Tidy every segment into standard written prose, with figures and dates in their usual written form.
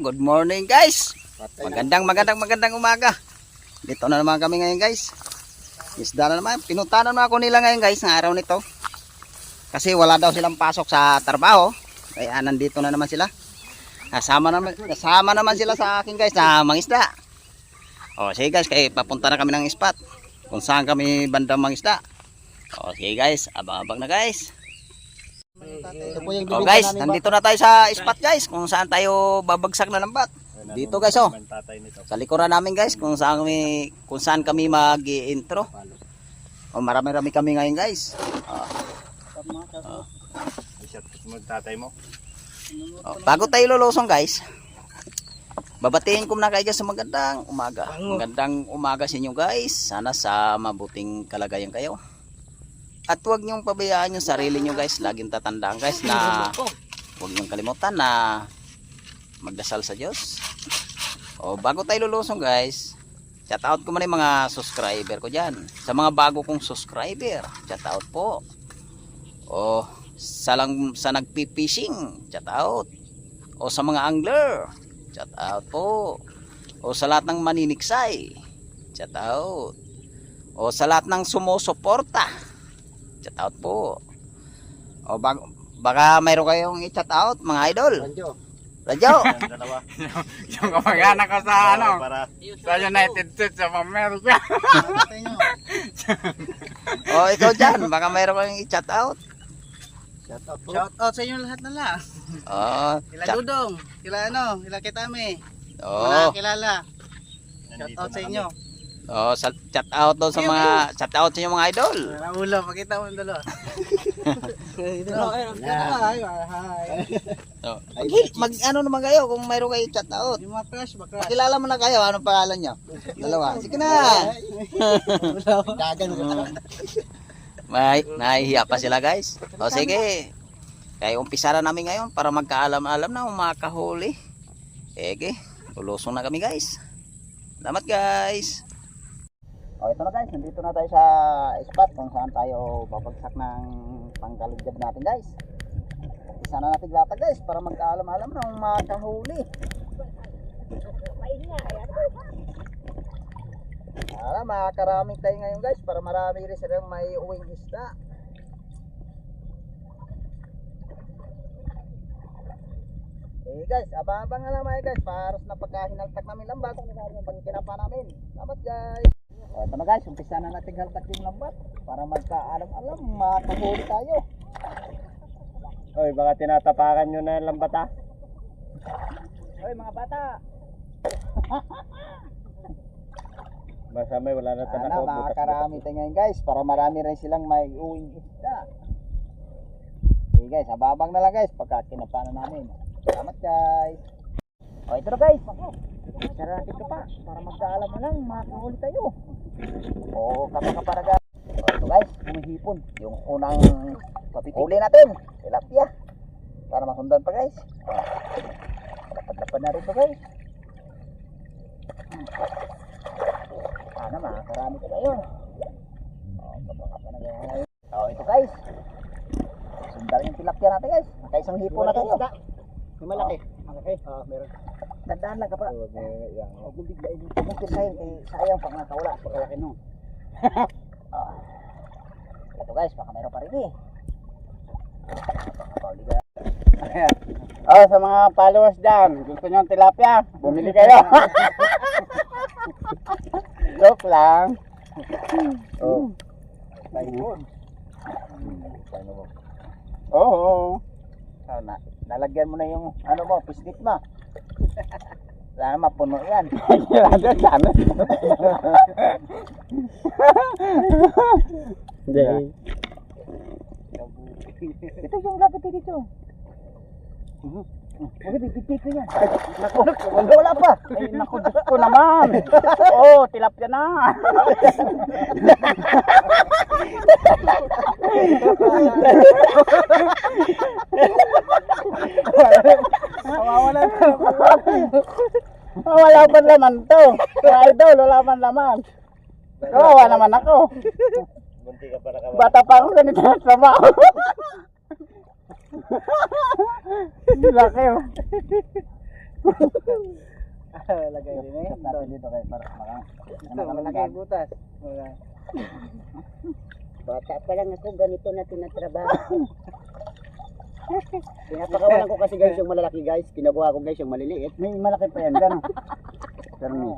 good morning guys. Magandang umaga. Dito na naman kami ngayon guys. Isda na naman. Pinunta na naman ako nila ngayon guys ng araw nito. Kasi wala daw silang pasok sa trabaho. Kaya nandito na naman sila. Nasama naman sila sa akin guys na mangisda. O sige guys, kaya papunta na kami ng spot. Kung saan kami bandang mangisda. O sige guys, abang-abang na guys. Oh guys, nandito na tayo sa spot guys, kung saan tayo babagsak na lambat. Dito guys oh. Sa likuran namin guys, kung saan kami mag-i-intro. Oh, marami-rami kami ngayon guys. Oh, bago tayo lulusong guys, babatiin ko na kayo guys sa magandang umaga. Magandang umaga sa inyo guys. Sana sa mabuting kalagayan kayo. At huwag niyong pabayaan yung sarili niyo guys. Laging tatandaan guys na huwag niyong kalimutan na magdasal sa Diyos. O bago tayo lulusong guys, shout out ko muna yung mga subscriber ko dyan. Sa mga bago kong subscriber, shout out po. O sa nagpipishing, shout out. O sa mga angler, shout out po. O sa lahat ng maniniksay, shout out. O sa lahat ng sumusuporta, chat out po. O baka mayroon kayong i-chat out mga idol. Radyo. Yung kamag-anak ko sa sa United States of America. O ikaw dyan, baka mayroon kayong i-chat out. Shout out sa inyo lahat na lang. O Kila Dudong, kila Kitame. O Wala kilala. Shout out sa inyo. O chat out doon sa mga chat out sa inyo mga idol. Wala ulo, pakita mo yung dalawa. Ano naman kayo kung mayroon kayo chat out. Yung mga crush, crush. Kilala mo na kayo, anong pangalan nyo? Dalawa. Sige na. Nahihiya pa sila guys. O sige. Kaya umpisa na namin ngayon para magkaalam-alam na makahuli. Sige, lulusong na kami guys. Salamat guys. O ito na guys, nandito na tayo sa spot kung saan tayo babagsak ng pangkaludyad natin guys. Umpisa na natin latag guys para magkaalam-alam na makahuli. Para makakarami tayo ngayon guys, para marami rin silang may uwing isda. Eh guys, abang-abang na naman guys, para na pagkahinaltak namin lambat pag kinapa namin. Salamat guys. O ito na guys, umpisa na natin haltak yung lambat para magkaalam-alam, makahuli tayo. Oy, baka tinatapakan nyo na yung lambat ha? Hoy mga bata. Basta may wala na Sana tanakaw. makakarami tayo ngayon guys, para marami rin silang may uwing isda. Okay guys, ababang na lang guys pagka kinapa na namin. Salamat guys. O ito na guys, sara natin ito pa para magkaalam mo lang, makakahuli tayo. O kapag para guys. O ito guys, humihipon yung unang huli natin, tilapia, para masundan pa guys. Lapad-lapad na rin ito guys. Sana makakarami tayo ngayon. O kapag na guys. O ito guys, sundan yung tilapia natin guys, nakaisang hipon na tayo. Yung malaki. Okay. Meron. Tandaan lang ka pa. Huwag mong biglain yung pagkakisahin kay sayang pag nakawala. Pagkalaki nung. Ito guys, baka meron pa rin eh. Sa mga followers dyan, gusto nyo ng tilapia, bumili kayo. Joke lang. Ayun. Oo. Nalagyan mo na yung ano mo, pislit mo. Sana mapuno yan. Ito yung lapit dito. Huwag bibigay ko yan. Wala pa. Ay, naku, Diyos ko naman. Oo, tilapia na. Wala pa laman to. Idol, wala pa laman. Kawawa naman ako. Bata pa ako ganito na trabaho. Laki oh. Lagay din eh. Natin dito guys para ano ka Lagay butas. Wala. Bata pa lang ako, ganito na tinatrabaho. Pinapakawalan ko kasi guys yung malalaki guys. Kinabuha ko guys yung maliliit. May malaki pa yan, gano'n. Karmi.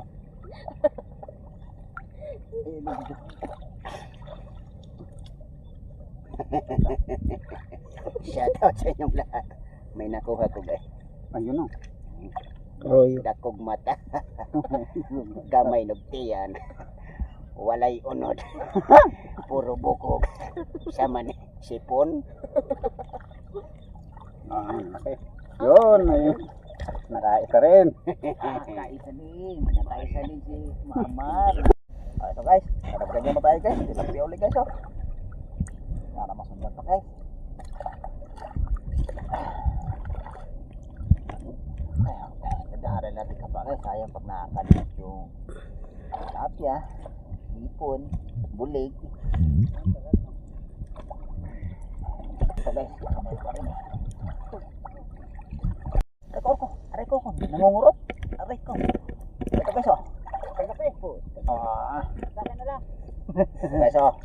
Shoutout sa inyong lahat. May nakuha ko guys. Ayun o. Dakog mata. Gamay nagtiyan. Walay unod. Puro bukog. Sama ni sipon. Okay. Yun, ayun. Nakaisa rin. Kaisa din. Nakaisa din si Mamar. Ito guys, karagdagan mo tayo guys. Tilapia ulit guys oh. Sana masundan pa guys. Gadaharan natin ka pa guys. Sayang pag nakakalit yung tilapia, hipon, bulig. Ito guys, kamay pa rin. Aray ko, nangungurot. Aray ko. Ito guys oh. Kalaki po. Sa akin na lang. Guys oh.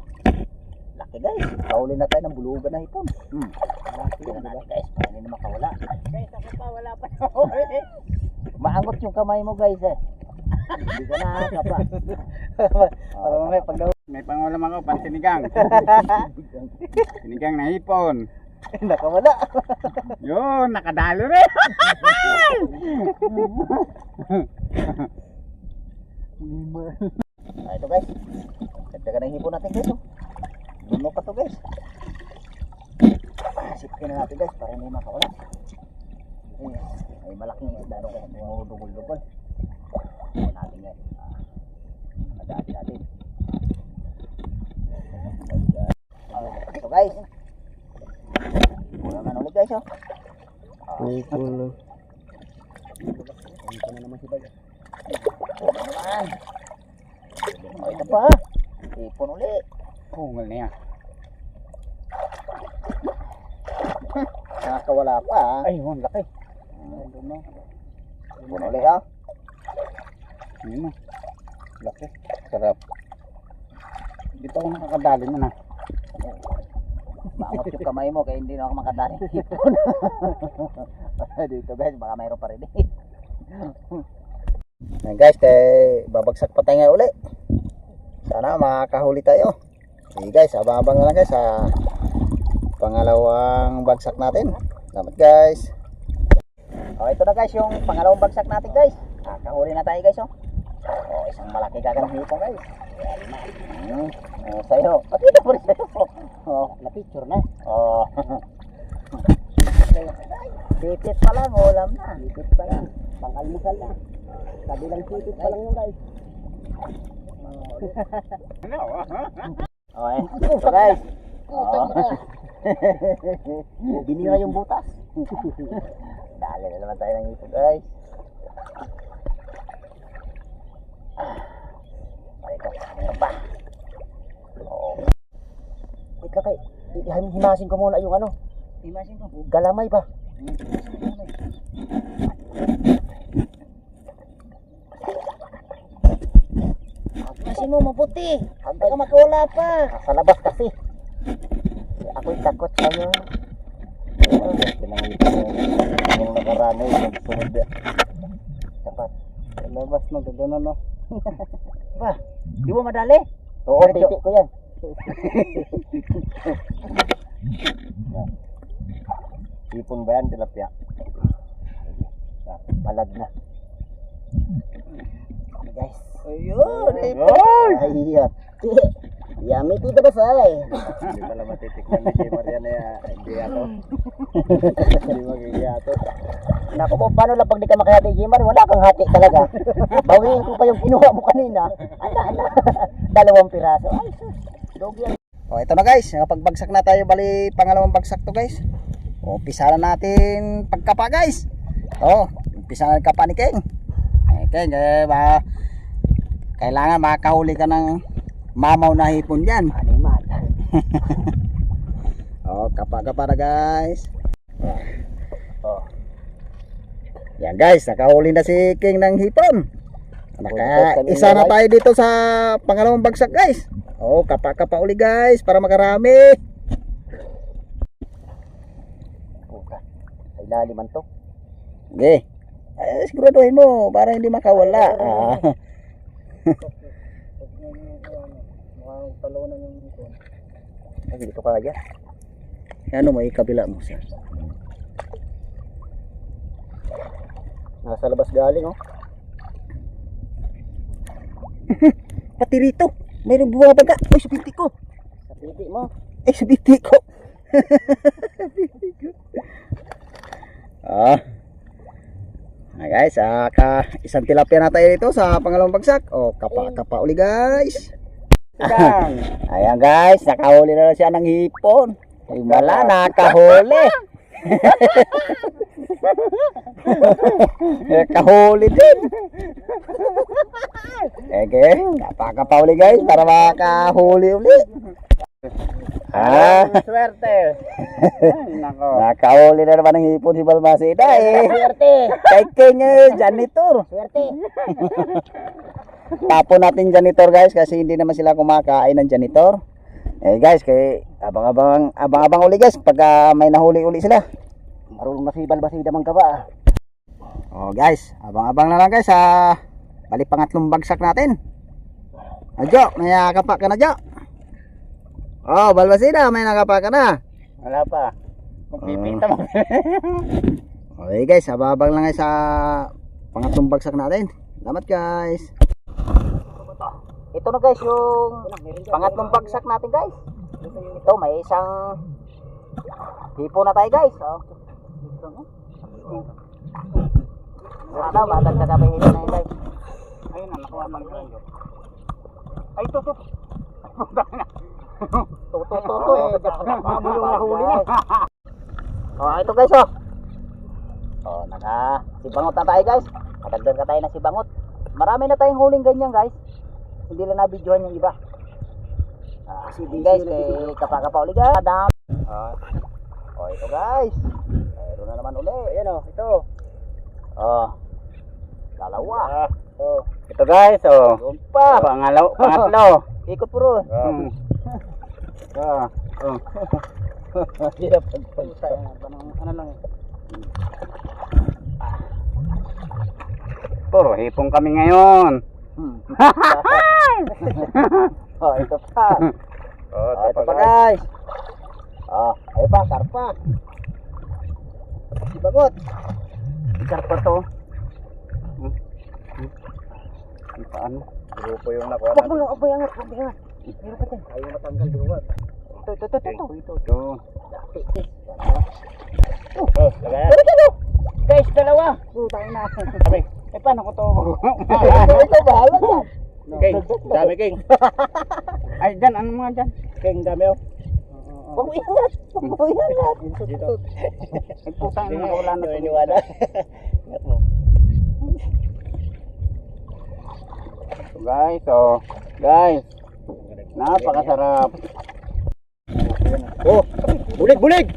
Laki guys. Kahuli na tayo ng bulugan na hipon. Tingnan natin guys. Para hindi na makawala. Guys, ako pa wala pa. Maangot yung kamay mo guys eh. Hindi ka nakakapa. Para mamaya pag daw. May pangulam ako, pansinigang. Sinigang na hipon. Nakawala. Yun, nakadalo rin. Ito guys. Dagdagan ng hipon natin guys oh. Duno pa to guys. Sipkin na natin guys para hindi makawala. Ay malaking isda no guys. Dugol-dugol. Ito natin guys. Madali natin. Ito guys. Kulangan ulit guys oh. May kulo. Ito na naman si Bay. Naman. Ito pa. Ipon ulit. Hungal na yan. Nakakawala pa ha. Ay, hun, laki. Ipon ulit ha. Ayun na. Laki. Sarap. Dito ako nakakadali na na. Bangot yung kamay mo kaya hindi na ako makadali. Ipon. Dito guys, baka mayroon pa rin eh. Ayan guys, babagsak pa tayo ngayon ulit. Sana makakahuli tayo. Sige guys, abang-abang na lang guys sa pangalawang bagsak natin. Salamat guys. Okay, ito na guys yung pangalawang bagsak natin guys. Nakahuli na tayo guys oh. Oh, isang malaki gagang hipon guys. Sa'yo. Pakita mo rin sa'yo. Oh, na-picture na. Oh. Sipit pa lang, ulam na. Sipit pa lang. Pang-almusal na. Kabilang sipit pa lang yung guys. Okay. So guys. Binira yung butas. Dali na naman tayo ng ipon guys. Ito, meron pa. Wait lang kayo. Himasin ko muna yung ano. Imasin ko. Galamay ba? Kasi mo mabuti. Baka makawala pa. Sa labas kasi. Ako'y takot sa'yo. Pinangipin yung nakarami. Yung sunod. Dapat. Sa labas no, gano'n no. Ba? Di mo madali? Oo, titi ko yan. Ipon ba yan, tilapia? Balag na. Guys. Ayun. Ayat. Yummy tito basay. Hindi pala matitikman ni Maria na hindi ako. Hindi magigiyato. Naku po, paano lang pag di ka makahati, Jimar? Wala kang hati talaga. Bawiin ko pa yung kinuha mo kanina. Ala. 2 piraso. Ay, dogi yan. O, ito na guys. Nakapagbagsak na tayo. Bali, pangalawang bagsak to guys. O, umpisa na natin pagkapa guys. O, umpisa na kapa ni King. King, kailangan makahuli ka ng mamaw na hipon dyan. Animal. O, kapa na guys. O. Yan guys, nakahuli na si King ng hipon. Isa na tayo dito sa pangalawang bagsak guys. Oh, kapa-kapa uli guys para makarami. Ay laliman to. Okay. Siguraduhin mo para hindi makawala. Mukhang talunan yung hipon. Ay, dito ka kaya. Ano mo ikabila mo sir? Nasa labas galing oh. Pati rito, mayroong bumabaga. Uy, sa biti ko. Sa pipi mo. Eh, sa biti ko. Guys, isang tilapia na tayo dito sa pangalawang bagsak. Oh, kapa uli guys. Ayan guys, nakahuli na siya ng hipon. Ay, wala, nakahuli. Nakahuli din. Okay, kapa uli guys para makahuli uli. Swerte. Nako. Nakahuli na naman ng hipon si Balmasida eh. Swerte. Kay King janitor. Swerte. Tapo natin janitor guys kasi hindi naman sila kumakain ng janitor. Eh guys, kay abang-abang uli guys pag may nahuli uli sila. Marunong na si Balmasida man ka ba? Oh guys, abang-abang na lang guys sa bali pangatlong bagsak natin. Adjo, may nakapa ka na Jo. Oh, Balmasida, may nakapa ka na. Wala pa. Kung pipita mo. Okay guys, abang lang guys sa pangatlong bagsak natin. Salamat guys. Ito na guys yung pangatlong bagsak natin guys. Ito may isang hipo na tayo guys. Sana matagda kami hilo na yun guys. Ayun na, nakuha man ka. Ay, ito. Toto eh. Paano yung nahuli na. Oh, ito guys oh. Oh, sibangot na tayo guys. Matagdan ka tayo na sibangot. Marami na tayong huling ganyan guys. Hindi lang na-videohan yung iba. Sige guys, kay kapa-kapa uli guys. Adam. Oh, ito guys. Mayroon na naman uli. Ayan oh, ito. Oh. Dalawa. Oh. Ito guys, oh. Pa. Pangatlo. Ikot puro. Hirap pagpagtay. Ano lang eh. Puro hipong kami ngayon. Oh, ito pa. Oh, ito pa guys. Oh, ayo pa, karpa. Sibagot. Karpa to. Paano? Grupo yung nakuha natin. Huwag mo yangat, huwag mo yangat. Meron pa dyan. Ayaw matanggal luwag. Ito. Oh, lagayan. Guys, dalawa. Tayo na. Sabi, paano ko to? Ito, bahala yan. King, dami King. Ay, dyan, ano mga dyan? King, dami oh. Huwag mo yangat. Huwag mo yangat. Dito. Ay, putang na wala na. Iniwala. Guys, oh. Guys. Napakasarap. Oh, bulig.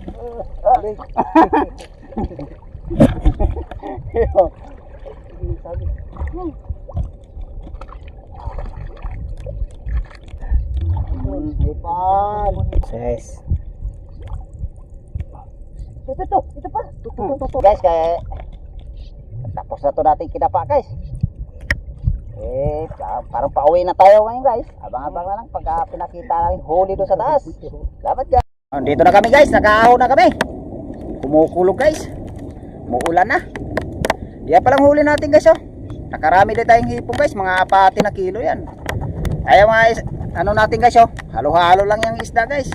Ses. Ito pa. Guys, kaya tapos na to natin kinapa guys. Eh, parang pauwi na tayo ngayon guys. Abang-abang na lang pagka pinakita namin huli doon sa taas. Salamat guys. Dito na kami guys, nakaahon na kami. Kumukulog guys. Muulan na. Yan palang huli natin guys oh. Nakarami din tayong hipon guys, mga 4 na kilo yan. Kaya mga ano natin guys oh, halo-halo lang yung isda guys.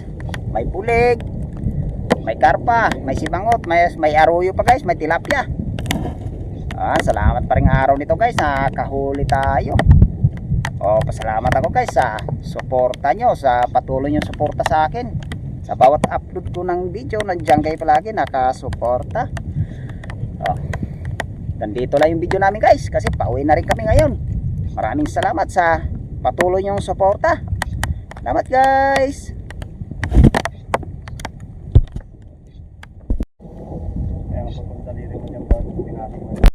May pulig, may karpa, may sibangot, may aruyo pa guys, may tilapia. Salamat pa rin araw nito guys, nakahuli tayo. Pasalamat ako guys sa suporta nyo, sa patuloy nyo suporta sa akin. Sa bawat upload ko ng video, nandiyan kayo palagi nakasuporta. Nandito lang yung video namin guys, kasi pauwi na rin kami ngayon. Maraming salamat sa patuloy nyong suporta. Salamat guys. Kaya mapupunta dito mo dyan bago pinasok mo.